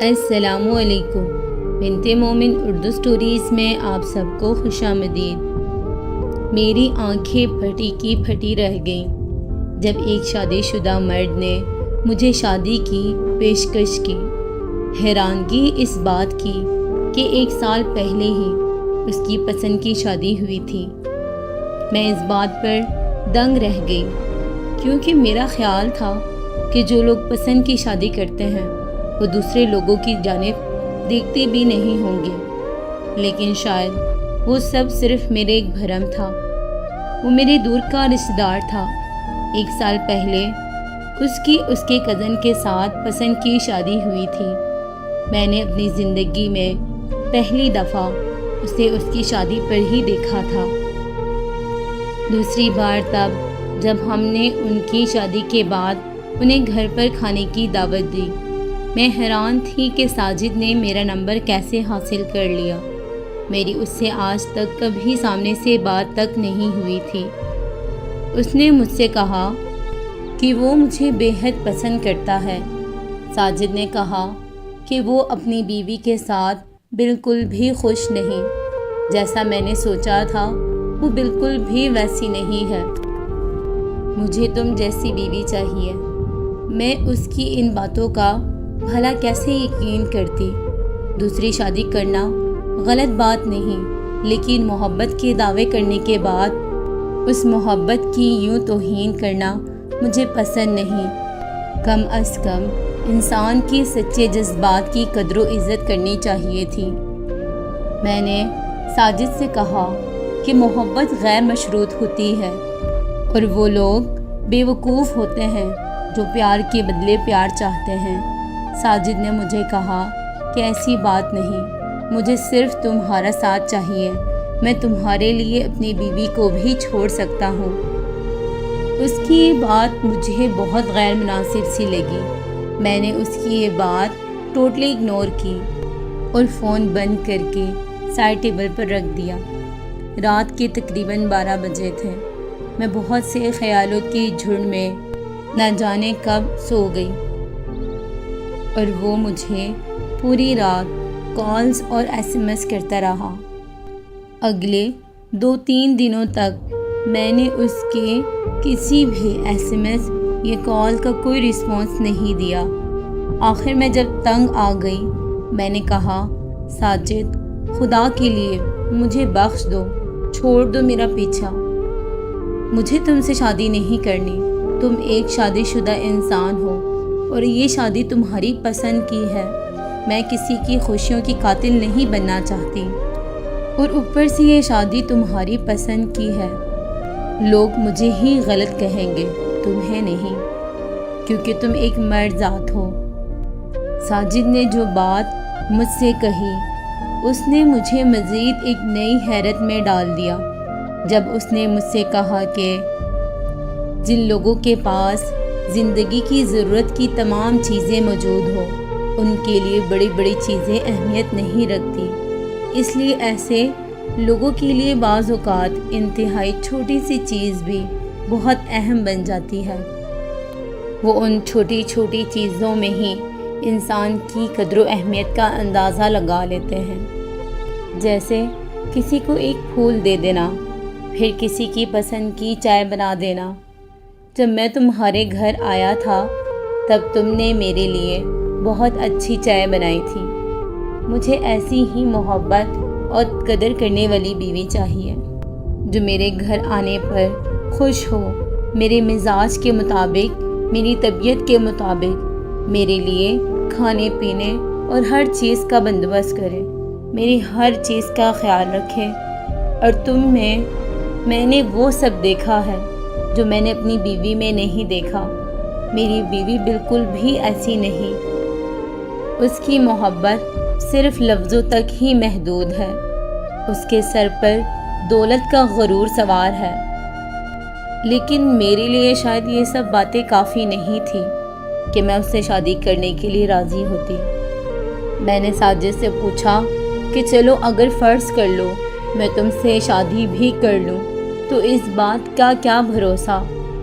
السلام علیکم۔ بنت مومن اردو سٹوریز میں آپ سب کو خوش آمدید۔ میری آنکھیں پھٹی کی پھٹی رہ گئیں جب ایک شادی شدہ مرد نے مجھے شادی کی پیشکش کی۔ حیرانگی اس بات کی کہ 1 سال پہلے ہی اس کی پسند کی شادی ہوئی تھی۔ میں اس بات پر دنگ رہ گئی کیونکہ میرا خیال تھا کہ جو لوگ پسند کی شادی کرتے ہیں وہ دوسرے لوگوں کی جانب دیکھتے بھی نہیں ہوں گے، لیکن شاید وہ سب صرف میرے ایک بھرم تھا۔ وہ میرے دور کا رشتہ دار تھا۔ 1 سال پہلے اس کے کزن کے ساتھ پسند کی شادی ہوئی تھی۔ میں نے اپنی زندگی میں پہلی دفعہ اسے اس کی شادی پر ہی دیکھا تھا۔ دوسری بار تب جب ہم نے ان کی شادی کے بعد انہیں گھر پر کھانے کی دعوت دی۔ میں حیران تھی کہ ساجد نے میرا نمبر کیسے حاصل کر لیا۔ میری اس سے آج تک کبھی سامنے سے بات تک نہیں ہوئی تھی۔ اس نے مجھ سے کہا کہ وہ مجھے بے حد پسند کرتا ہے۔ ساجد نے کہا کہ وہ اپنی بیوی کے ساتھ بالکل بھی خوش نہیں۔ جیسا میں نے سوچا تھا وہ بالکل بھی ویسی نہیں ہے۔ مجھے تم جیسی بیوی چاہیے۔ میں اس کی ان باتوں کا بھلا کیسے یقین کرتی؟ دوسری شادی کرنا غلط بات نہیں، لیکن محبت کے دعوے کرنے کے بعد اس محبت کی یوں توہین کرنا مجھے پسند نہیں۔ کم از کم انسان کی سچے جذبات کی قدر و عزت کرنی چاہیے تھی۔ میں نے ساجد سے کہا کہ محبت غیر مشروط ہوتی ہے اور وہ لوگ بے وقوف ہوتے ہیں جو پیار کے بدلے پیار چاہتے ہیں۔ ساجد نے مجھے کہا کہ ایسی بات نہیں، مجھے صرف تمہارا ساتھ چاہیے، میں تمہارے لیے اپنی بیوی کو بھی چھوڑ سکتا ہوں۔ اس کی یہ بات مجھے بہت غیر مناسب سی لگی۔ میں نے اس کی یہ بات ٹوٹلی اگنور کی اور فون بند کر کے سائڈ ٹیبل پر رکھ دیا۔ رات کے تقریباً 12 بجے تھے۔ میں بہت سے خیالوں کی جھڑ میں نہ جانے کب سو گئی اور وہ مجھے پوری رات کالز اور SMS کرتا رہا۔ اگلے 2-3 دنوں تک میں نے اس کے کسی بھی SMS یا کال کا کوئی رسپانس نہیں دیا۔ آخر میں جب تنگ آ گئی میں نے کہا، ساجد خدا کے لیے مجھے بخش دو، چھوڑ دو میرا پیچھا۔ مجھے تم سے شادی نہیں کرنی۔ تم ایک شادی شدہ انسان ہو اور یہ شادی تمہاری پسند کی ہے۔ میں کسی کی خوشیوں کی قاتل نہیں بننا چاہتی، اور اوپر سے یہ شادی تمہاری پسند کی ہے۔ لوگ مجھے ہی غلط کہیں گے، تمہیں نہیں، کیونکہ تم ایک مرد ذات ہو۔ ساجد نے جو بات مجھ سے کہی اس نے مجھے مزید ایک نئی حیرت میں ڈال دیا جب اس نے مجھ سے کہا کہ جن لوگوں کے پاس زندگی کی ضرورت کی تمام چیزیں موجود ہو ان کے لیے بڑی بڑی چیزیں اہمیت نہیں رکھتی، اس لیے ایسے لوگوں کے لیے بعض اوقات انتہائی چھوٹی سی چیز بھی بہت اہم بن جاتی ہے۔ وہ ان چھوٹی چھوٹی چیزوں میں ہی انسان کی قدر و اہمیت کا اندازہ لگا لیتے ہیں، جیسے کسی کو ایک پھول دے دینا، پھر کسی کی پسند کی چائے بنا دینا۔ جب میں تمہارے گھر آیا تھا تب تم نے میرے لیے بہت اچھی چائے بنائی تھی۔ مجھے ایسی ہی محبت اور قدر کرنے والی بیوی چاہیے جو میرے گھر آنے پر خوش ہو، میرے مزاج کے مطابق، میری طبیعت کے مطابق میرے لیے کھانے پینے اور ہر چیز کا بندوبست کرے، میری ہر چیز کا خیال رکھے۔ اور تم میں نے وہ سب دیکھا ہے جو میں نے اپنی بیوی میں نہیں دیکھا۔ میری بیوی بالکل بھی ایسی نہیں۔ اس کی محبت صرف لفظوں تک ہی محدود ہے۔ اس کے سر پر دولت کا غرور سوار ہے، لیکن میرے لیے شاید یہ سب باتیں کافی نہیں تھی کہ میں اس سے شادی کرنے کے لیے راضی ہوتی۔ میں نے ساجد سے پوچھا کہ چلو اگر فرض کر لو میں تم سے شادی بھی کر لوں تو اس بات کا کیا بھروسہ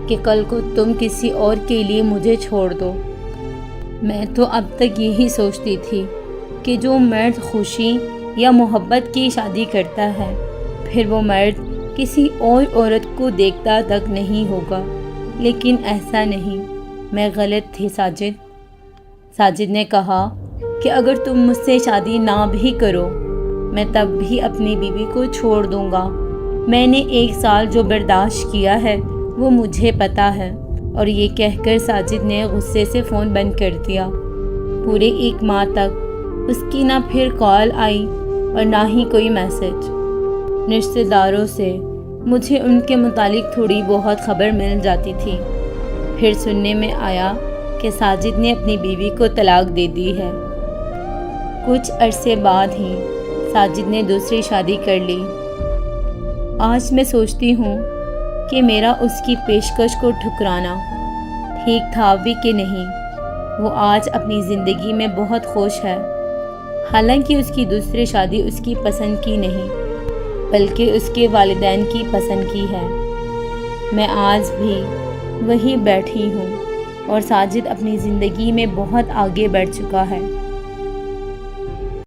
کہ کل کو تم کسی اور کے لیے مجھے چھوڑ دو۔ میں تو اب تک یہی سوچتی تھی کہ جو مرد خوشی یا محبت کی شادی کرتا ہے پھر وہ مرد کسی اور عورت کو دیکھتا تک نہیں ہوگا، لیکن ایسا نہیں۔ میں غلط تھی ساجد نے کہا کہ اگر تم مجھ سے شادی نہ بھی کرو میں تب بھی اپنی بیوی کو چھوڑ دوں گا۔ میں نے 1 سال جو برداشت کیا ہے وہ مجھے پتہ ہے۔ اور یہ کہہ کر ساجد نے غصے سے فون بند کر دیا۔ پورے 1 ماہ تک اس کی نہ پھر کال آئی اور نہ ہی کوئی میسج۔ رشتہ داروں سے مجھے ان کے متعلق تھوڑی بہت خبر مل جاتی تھی۔ پھر سننے میں آیا کہ ساجد نے اپنی بیوی کو طلاق دے دی ہے۔ کچھ عرصے بعد ہی ساجد نے دوسری شادی کر لی۔ آج میں سوچتی ہوں کہ میرا اس کی پیشکش کو ٹھکرانا ٹھیک تھا بھی کہ نہیں۔ وہ آج اپنی زندگی میں بہت خوش ہے، حالانکہ اس کی دوسری شادی اس کی پسند کی نہیں بلکہ اس کے والدین کی پسند کی ہے۔ میں آج بھی وہیں بیٹھی ہوں اور ساجد اپنی زندگی میں بہت آگے بڑھ چکا ہے۔